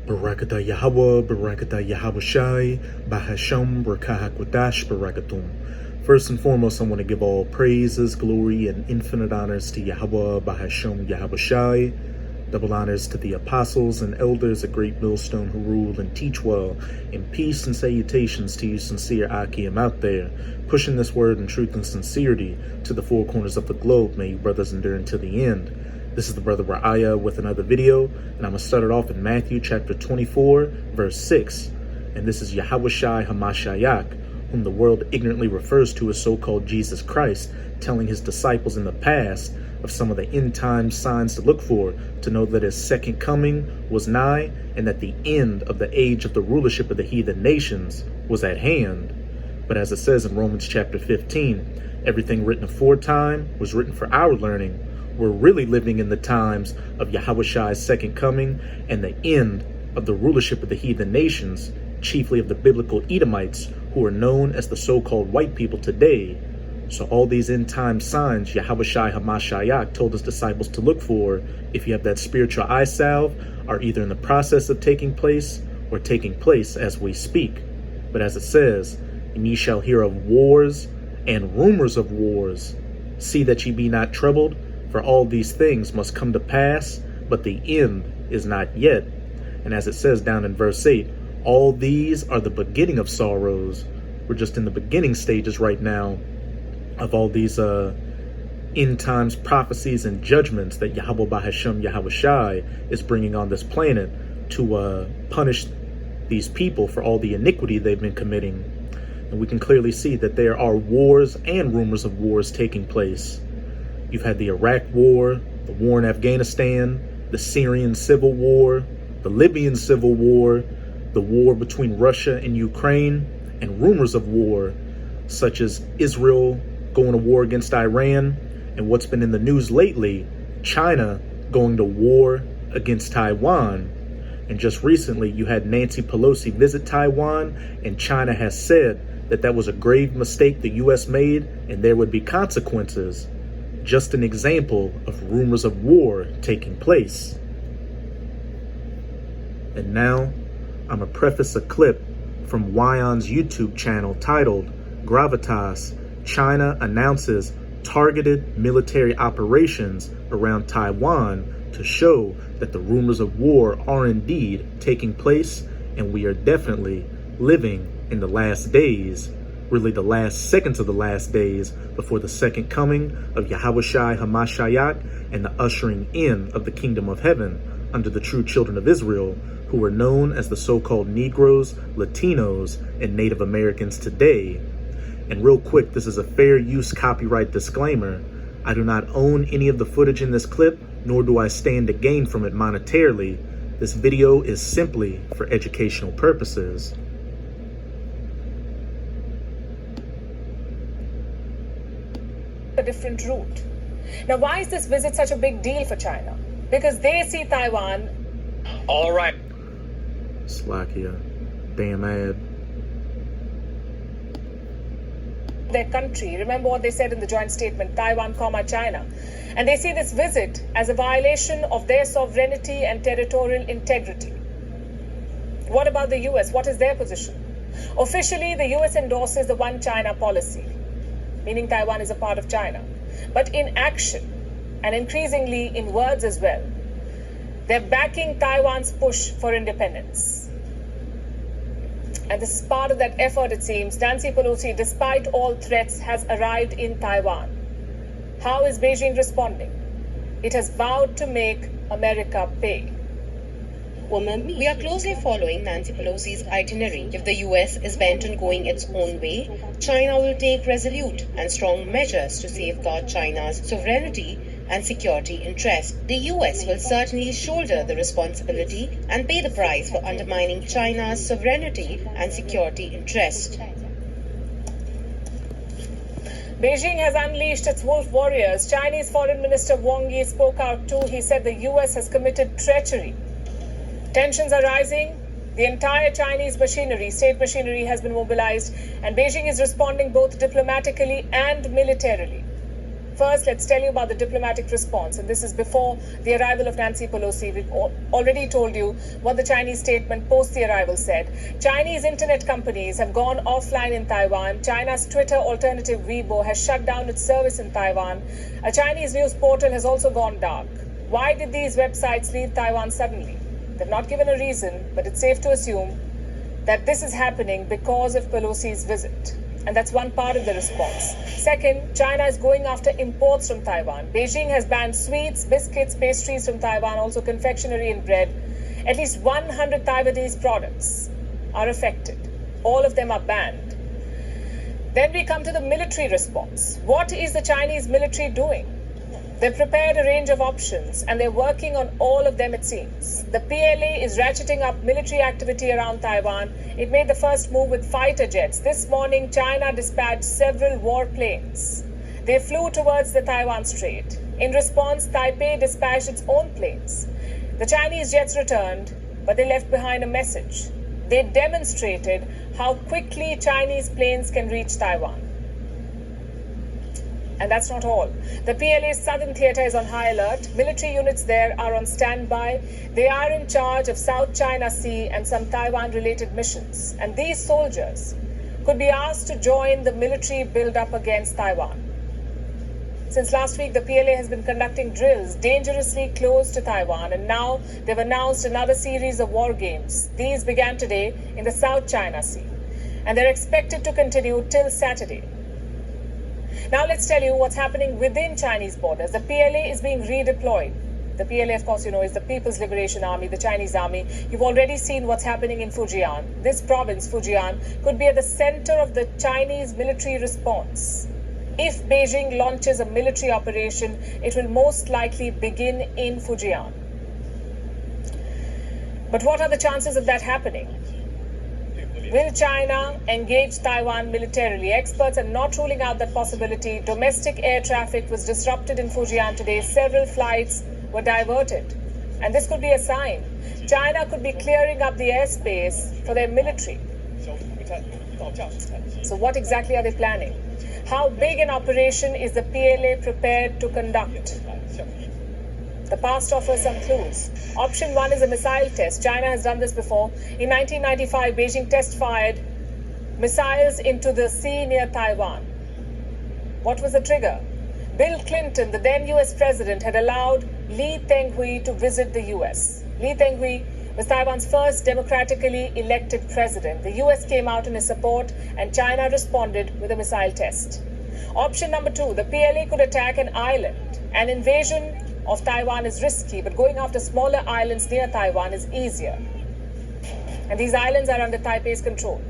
Barakata Yahweh, Barakata Yahawashi, Bahasham, Barakahakwadash, Barakatum. First and foremost, I want to give all praises, glory, and infinite honors to Yahweh, Bahasham, Yahawashi. Double honors to the apostles and elders at Great Millstone who rule and teach well, and peace and salutations to you sincere Akim out there, pushing this word in truth and sincerity to the four corners of the globe. May you brothers endure until the end. This is the brother Ra'aya with another video, and I'm going to start it off in Matthew chapter 24, verse 6. And this is Yahawashi Hamashayak, whom the world ignorantly refers to as so-called Jesus Christ, telling his disciples in the past of some of the end time signs to look for, to know that his second coming was nigh, and that the end of the age of the rulership of the heathen nations was at hand. But as it says in Romans chapter 15, everything written aforetime was written for our learning. We're really living in the times of Yahawashi's second coming and the end of the rulership of the heathen nations, chiefly of the biblical Edomites, who are known as the so-called white people today. So all these end-time signs Yahawashi Hamashayak told his disciples to look for, if you have that spiritual eye salve, are either in the process of taking place or taking place as we speak. But as it says, and ye shall hear of wars and rumors of wars. See that ye be not troubled, for all these things must come to pass, but the end is not yet. And as it says down in verse 8, all these are the beginning of sorrows. We're just in the beginning stages right now of all these end times prophecies and judgments that Yahweh Bahasham Yahawashi is bringing on this planet to punish these people for all the iniquity they've been committing. And we can clearly see that there are wars and rumors of wars taking place. You've had the Iraq war, the war in Afghanistan, the Syrian civil war, the Libyan civil war, the war between Russia and Ukraine, and rumors of war, such as Israel going to war against Iran, and what's been in the news lately, China going to war against Taiwan. And just recently, you had Nancy Pelosi visit Taiwan, and China has said that that was a grave mistake the U.S. made, and there would be consequences. Just an example of rumors of war taking place. And now, I'm going to preface a clip from Wyon's YouTube channel titled, Gravitas, China announces targeted military operations around Taiwan to show that the rumors of war are indeed taking place, and we are definitely living in the last days, really the last seconds of the last days before the second coming of Yahawashi Hamashayak and the ushering in of the kingdom of heaven under the true children of Israel, who are known as the so-called Negroes, Latinos, and Native Americans today. And real quick, this is a fair use copyright disclaimer. I do not own any of the footage in this clip, nor do I stand to gain from it monetarily. This video is simply for educational purposes. A different route. Now, why is this visit such a big deal for China? Because they see Taiwan. All right. Slovakia. Damn ad. Their country. Remember what they said in the joint statement, Taiwan, China. And they see this visit as a violation of their sovereignty and territorial integrity. What about the US? What is their position? Officially, the US endorses the One China policy, meaning Taiwan is a part of China. But in action, and increasingly in words as well, they're backing Taiwan's push for independence. And this is part of that effort, it seems. Nancy Pelosi, despite all threats, has arrived in Taiwan. How is Beijing responding? It has vowed to make America pay. We are closely following Nancy Pelosi's itinerary. If the US is bent on going its own way, China will take resolute and strong measures to safeguard China's sovereignty and security interests. The US will certainly shoulder the responsibility and pay the price for undermining China's sovereignty and security interests. Beijing has unleashed its wolf warriors. Chinese Foreign Minister Wang Yi spoke out too. He said the US has committed treachery. Tensions are rising. The entire Chinese machinery, state machinery, has been mobilized, and Beijing is responding both diplomatically and militarily. First, let's tell you about the diplomatic response, and this is before the arrival of Nancy Pelosi. We've already told you what the Chinese statement post the arrival said. Chinese internet companies have gone offline in Taiwan. China's Twitter alternative Weibo has shut down its service in Taiwan. A Chinese news portal has also gone dark. Why did these websites leave Taiwan suddenly? They've not given a reason, but it's safe to assume that this is happening because of Pelosi's visit. And that's one part of the response. Second, China is going after imports from Taiwan. Beijing has banned sweets, biscuits, pastries from Taiwan, also confectionery and bread. At least 100 Taiwanese products are affected. All of them are banned. Then we come to the military response. What is the Chinese military doing? They've prepared a range of options and they're working on all of them, it seems. The PLA is ratcheting up military activity around Taiwan. It made the first move with fighter jets. This morning, China dispatched several warplanes. They flew towards the Taiwan Strait. In response, Taipei dispatched its own planes. The Chinese jets returned, but they left behind a message. They demonstrated how quickly Chinese planes can reach Taiwan. And that's not all. The PLA's southern theater is on high alert. Military units there are on standby. They are in charge of South China Sea and some Taiwan-related missions. And these soldiers could be asked to join the military build-up against Taiwan. Since last week, the PLA has been conducting drills dangerously close to Taiwan, and now they've announced another series of war games. These began today in the South China Sea, and they're expected to continue till Saturday. Now let's tell you what's happening within Chinese borders. The PLA is being redeployed. The PLA, of course, is the People's Liberation Army, the Chinese army. You've already seen what's happening in Fujian. This province, Fujian, could be at the center of the Chinese military response. If Beijing launches a military operation, it will most likely begin in Fujian. But what are the chances of that happening? Will China engage Taiwan militarily? Experts are not ruling out that possibility. Domestic air traffic was disrupted in Fujian today. Several flights were diverted. And this could be a sign. China could be clearing up the airspace for their military. So what exactly are they planning? How big an operation is the PLA prepared to conduct? The past offers some clues. Option 1 is a missile test. China has done this before. In 1995, Beijing test-fired missiles into the sea near Taiwan. What was the trigger? Bill Clinton, the then US president, had allowed Lee Teng-hui to visit the US. Lee Teng-hui was Taiwan's first democratically elected president. The US came out in his support, and China responded with a missile test. Option number 2, the PLA could attack an island. An invasion of Taiwan is risky, but going after smaller islands near Taiwan is easier. And these islands are under Taipei's control.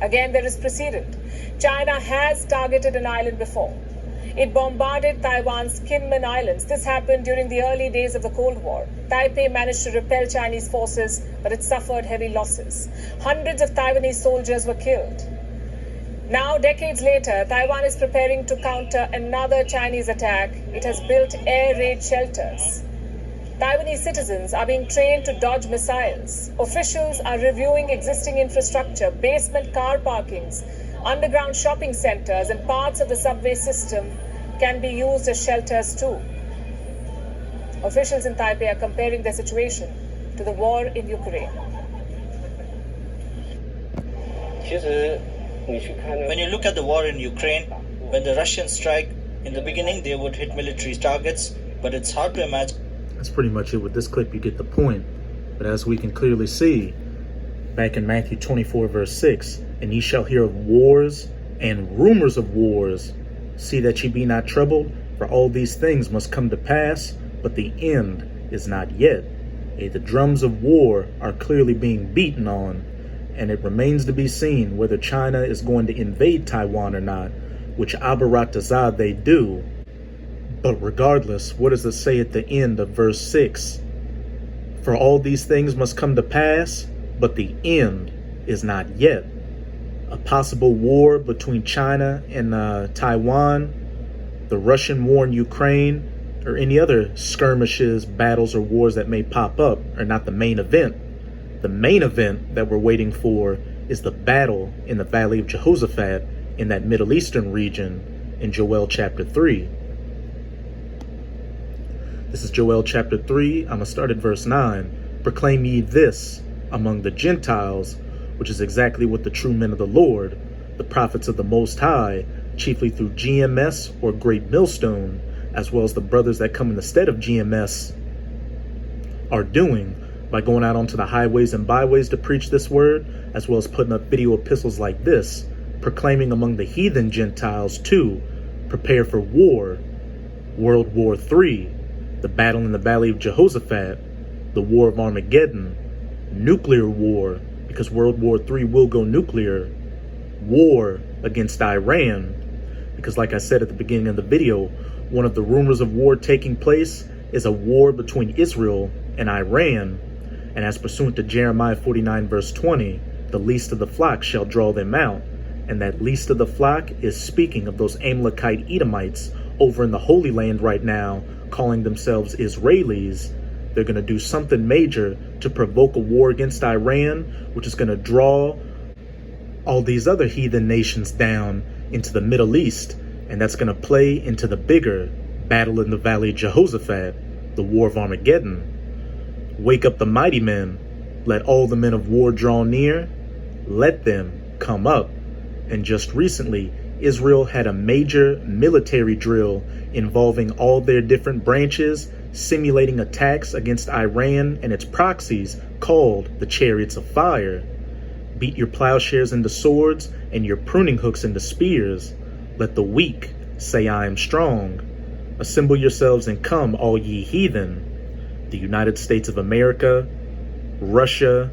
Again, there is precedent. China has targeted an island before. It bombarded Taiwan's Kinmen Islands. This happened during the early days of the Cold War. Taipei managed to repel Chinese forces, but it suffered heavy losses. Hundreds of Taiwanese soldiers were killed. Now, decades later, Taiwan is preparing to counter another Chinese attack. It has built air raid shelters. Taiwanese citizens are being trained to dodge missiles. Officials are reviewing existing infrastructure, basement car parkings, underground shopping centers, and parts of the subway system can be used as shelters too. Officials in Taipei are comparing their situation to the war in Ukraine. When you look at the war in Ukraine, when the Russians strike, in the beginning they would hit military targets, but it's hard to imagine. That's pretty much it with this clip. You get the point. But as we can clearly see, back in Matthew 24, verse 6, and ye shall hear of wars and rumors of wars. See that ye be not troubled, for all these things must come to pass, but the end is not yet. The drums of war are clearly being beaten on, and it remains to be seen whether China is going to invade Taiwan or not, which Abaratazah they do. But regardless, what does it say at the end of verse 6? For all these things must come to pass, but the end is not yet. A possible war between China and Taiwan, the Russian war in Ukraine, or any other skirmishes, battles, or wars that may pop up are not the main event. The main event that we're waiting for is the battle in the Valley of Jehoshaphat in that Middle Eastern region in Joel chapter 3. This is Joel chapter 3. I'm going to start at verse 9. Proclaim ye this among the Gentiles, which is exactly what the true men of the Lord, the prophets of the Most High, chiefly through GMS or Great Millstone, as well as the brothers that come in the stead of GMS, are doing by going out onto the highways and byways to preach this word, as well as putting up video epistles like this, proclaiming among the heathen Gentiles to prepare for war, World War III, the battle in the Valley of Jehoshaphat, the War of Armageddon, nuclear war, because World War III will go nuclear, war against Iran, because like I said at the beginning of the video, one of the rumors of war taking place is a war between Israel and Iran, and as pursuant to Jeremiah 49 verse 20, the least of the flock shall draw them out, and that least of the flock is speaking of those Amalekite Edomites over in the Holy Land right now, calling themselves Israelis. They're going to do something major to provoke a war against Iran, which is going to draw all these other heathen nations down into the Middle East, and that's going to play into the bigger battle in the Valley of Jehoshaphat, the War of Armageddon. Wake up the mighty men, let all the men of war draw near, let them come up. And just recently, Israel had a major military drill involving all their different branches, simulating attacks against Iran and its proxies called the Chariots of Fire. Beat your plowshares into swords and your pruning hooks into spears. Let the weak say, I am strong. Assemble yourselves and come, all ye heathen. The United States of America, Russia,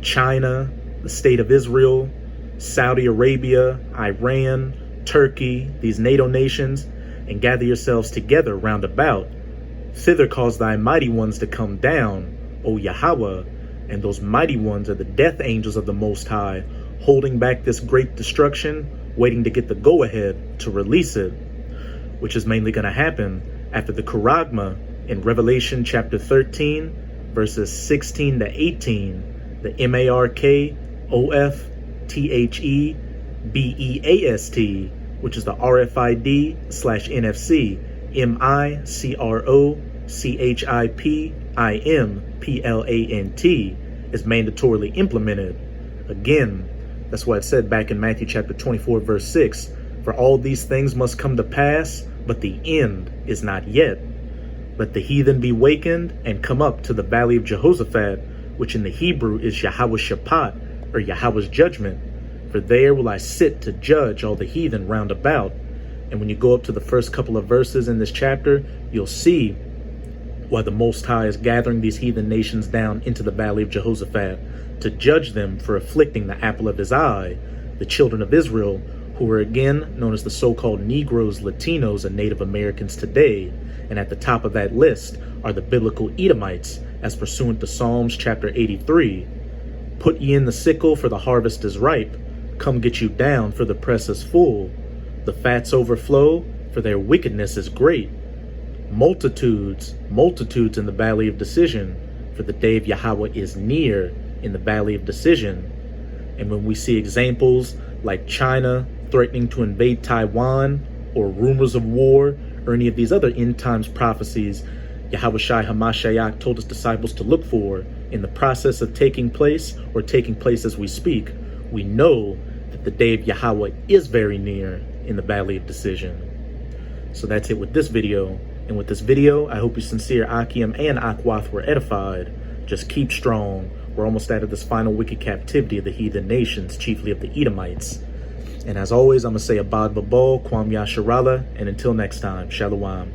China, the State of Israel, Saudi Arabia, Iran, Turkey, these NATO nations, and gather yourselves together round about. Thither cause thy mighty ones to come down, O Yahweh, and those mighty ones are the death angels of the Most High, holding back this great destruction, waiting to get the go-ahead to release it, which is mainly going to happen after the Charagma in Revelation chapter 13, verses 16 to 18, the MARKOFTHEBEAST, which is the RFID/NFC, MICROCHIPIMPLANT, is mandatorily implemented. Again, that's why it said back in Matthew chapter 24, verse 6, for all these things must come to pass, but the end is not yet. Let the heathen be wakened and come up to the Valley of Jehoshaphat, which in the Hebrew is Yahweh Shaphat, or Yahweh's judgment. For there will I sit to judge all the heathen round about. And when you go up to the first couple of verses in this chapter, you'll see why the Most High is gathering these heathen nations down into the Valley of Jehoshaphat to judge them for afflicting the apple of his eye, the children of Israel, who are again known as the so-called Negroes, Latinos, and Native Americans today. And at the top of that list are the biblical Edomites, as pursuant to Psalms chapter 83. Put ye in the sickle, for the harvest is ripe. Come get you down, for the press is full. The fats overflow, for their wickedness is great. Multitudes, multitudes in the valley of decision, for the day of Yahweh is near in the valley of decision. And when we see examples like China threatening to invade Taiwan, or rumors of war, or any of these other end times prophecies Yahweh Shai HaMashiach told his disciples to look for in the process of taking place, or taking place as we speak, we know that the day of Yahweh is very near in the valley of decision. So that's it with this video. And with this video, I hope you sincere Akim and Akwath were edified. Just keep strong. We're almost out of this final wicked captivity of the heathen nations, chiefly of the Edomites. And as always, I'm going to say Abad Babal, Kwam Yasharala, and until next time, Shalom.